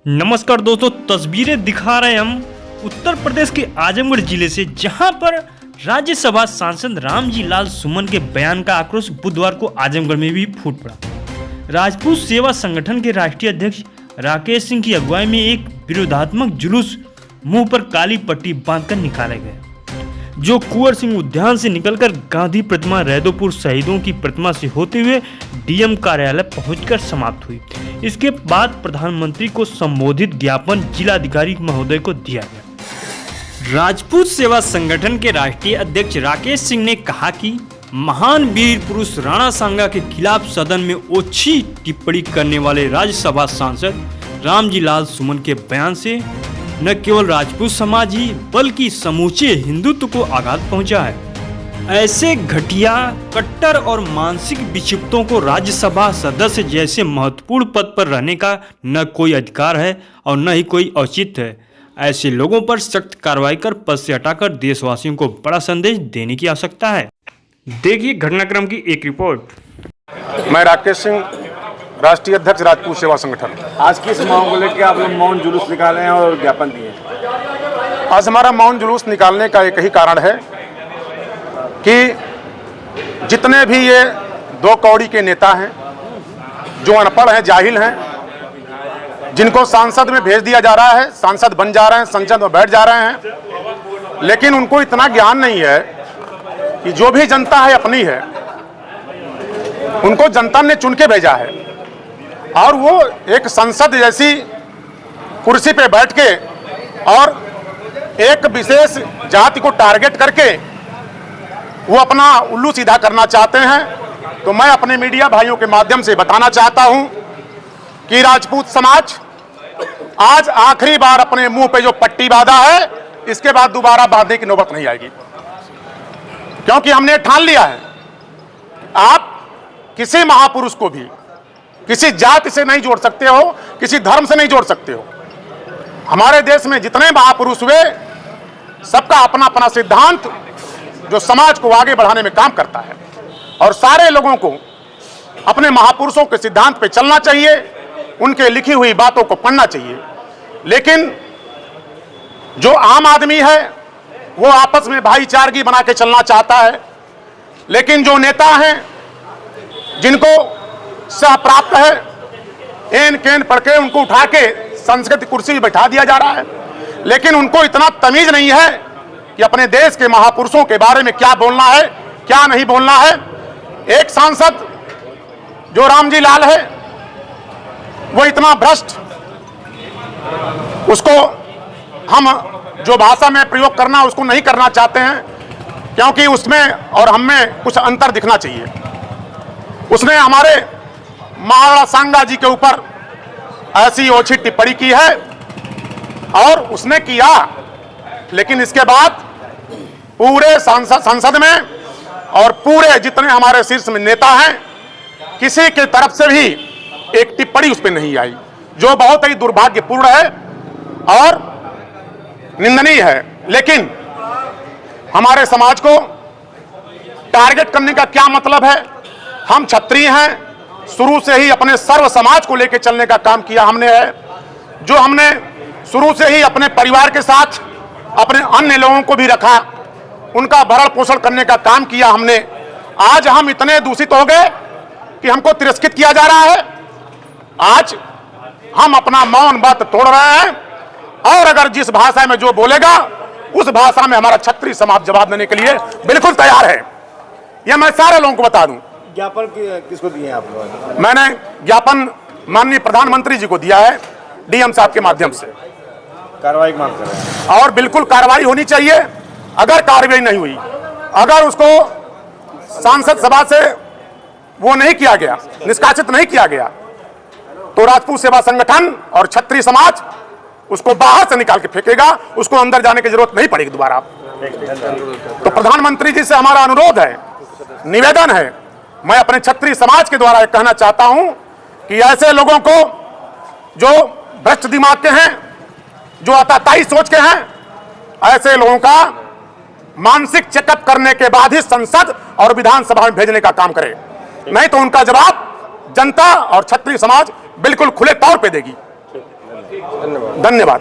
नमस्कार दोस्तों, तस्वीरें दिखा रहे हैं हम उत्तर प्रदेश के आजमगढ़ जिले से, जहां पर राज्यसभा सांसद रामजी लाल सुमन के बयान का आक्रोश बुधवार को आजमगढ़ में भी फूट पड़ा। राजपूत सेवा संगठन के राष्ट्रीय अध्यक्ष राकेश सिंह की अगुवाई में एक विरोधात्मक जुलूस मुंह पर काली पट्टी बांधकर निकाले गए, जो कुंवर सिंह उद्यान से निकलकर गांधी प्रतिमा, रैदोपुर शहीदों की प्रतिमा से होते हुए डीएम कार्यालय पहुंचकर समाप्त हुई। इसके बाद प्रधानमंत्री को संबोधित ज्ञापन जिलाधिकारी महोदय को दिया गया। राजपूत सेवा संगठन के राष्ट्रीय अध्यक्ष राकेश सिंह ने कहा कि महान वीर पुरुष राणा सांगा के खिलाफ सदन में ओछी टिप्पणी करने वाले राज्यसभा सांसद रामजी लाल सुमन के बयान से न केवल राजपूत समाज ही बल्कि समूचे हिंदुत्व को आघात पहुंचा है। ऐसे घटिया, कट्टर और मानसिक विक्षिप्तों को राज्यसभा सदस्य जैसे महत्वपूर्ण पद पर रहने का न कोई अधिकार है और न ही कोई औचित्य है। ऐसे लोगों पर सख्त कार्रवाई कर पद से हटाकर देशवासियों को बड़ा संदेश देने की आवश्यकता है। देखिए घटनाक्रम की एक रिपोर्ट। मैं राकेश सिंह, राष्ट्रीय अध्यक्ष राजपूत सेवा संगठन। आज किस मांग को लेकर आप लोग मौन जुलूस निकाले हैं और ज्ञापन दिए हैं? आज हमारा मौन जुलूस निकालने का एक ही कारण है कि जितने भी ये दो कौड़ी के नेता हैं, जो अनपढ़ हैं, जाहिल हैं, जिनको सांसद में भेज दिया जा रहा है, सांसद बन जा रहे हैं, संसद में बैठ जा रहे हैं, लेकिन उनको इतना ज्ञान नहीं है कि जो भी जनता है अपनी है, उनको जनता ने चुन के भेजा है और वो एक संसद जैसी कुर्सी पे बैठ के और एक विशेष जाति को टारगेट करके वो अपना उल्लू सीधा करना चाहते हैं। तो मैं अपने मीडिया भाइयों के माध्यम से बताना चाहता हूं कि राजपूत समाज आज आखिरी बार अपने मुंह पे जो पट्टी बांधा है, इसके बाद दोबारा बांधने की नौबत नहीं आएगी, क्योंकि हमने ठान लिया है आप किसी महापुरुष को भी किसी जाति से नहीं जोड़ सकते हो, किसी धर्म से नहीं जोड़ सकते हो। हमारे देश में जितने महापुरुष हुए, सबका अपना अपना सिद्धांत जो समाज को आगे बढ़ाने में काम करता है, और सारे लोगों को अपने महापुरुषों के सिद्धांत पे चलना चाहिए, उनके लिखी हुई बातों को पढ़ना चाहिए। लेकिन जो आम आदमी है वो आपस में भाईचारगी बना के चलना चाहता है, लेकिन जो नेता हैं जिनको सह प्राप्त है, एन केन पढ़ के उनको उठा के संसद की कुर्सी बैठा दिया जा रहा है, लेकिन उनको इतना तमीज नहीं है कि अपने देश के महापुरुषों के बारे में क्या बोलना है, क्या नहीं बोलना है। एक सांसद जो रामजी लाल है, वो इतना भ्रष्ट, उसको हम जो भाषा में प्रयोग करना उसको नहीं करना चाहते हैं, क्योंकि उसमें और हम में कुछ अंतर दिखना चाहिए। उसने हमारे महाराणा सांगा जी के ऊपर ऐसी ओछी टिप्पणी की है और उसने किया, लेकिन इसके बाद पूरे संसद में और पूरे जितने हमारे शीर्ष में नेता हैं, किसी के तरफ से भी एक टिप्पणी उस पर नहीं आई, जो बहुत ही दुर्भाग्यपूर्ण है और निंदनीय है। लेकिन हमारे समाज को टारगेट करने का क्या मतलब है? हम क्षत्रिय हैं, शुरू से ही अपने सर्व समाज को लेकर चलने का काम किया हमने है, जो हमने शुरू से ही अपने परिवार के साथ अपने अन्य लोगों को भी रखा, उनका भरण पोषण करने का काम किया हमने। आज हम इतने दूषित हो गए कि हमको तिरस्कृत किया जा रहा है। आज हम अपना मौन व्रत तोड़ रहे हैं, और अगर जिस भाषा में जो बोलेगा उस भाषा में हमारा क्षत्रिय समाज जवाब देने के लिए बिल्कुल तैयार है। यह मैं सारे लोगों को बता दूं। ज्ञापन किसको दिए आप लोग? मैंने ज्ञापन माननीय प्रधानमंत्री जी को दिया है, डीएम साहब के माध्यम से। कार्रवाई की मांग कर रहे हैं और बिल्कुल कार्रवाई होनी चाहिए। अगर कार्रवाई नहीं हुई, अगर उसको सांसद सभा से वो नहीं किया गया, निष्कासित नहीं किया गया, तो राजपूत सेवा संगठन और क्षत्रिय समाज उसको बाहर से निकाल के फेंकेगा, उसको अंदर जाने की जरूरत नहीं पड़ेगी दोबारा। तो प्रधानमंत्री जी से हमारा अनुरोध है, निवेदन है, मैं अपने क्षत्रिय समाज के द्वारा कहना चाहता हूं कि ऐसे लोगों को जो भ्रष्ट दिमाग के हैं, जो अताताई सोच के हैं, ऐसे लोगों का मानसिक चेकअप करने के बाद ही संसद और विधानसभा में भेजने का काम करे, नहीं तो उनका जवाब जनता और क्षत्रिय समाज बिल्कुल खुले तौर पे देगी। धन्यवाद।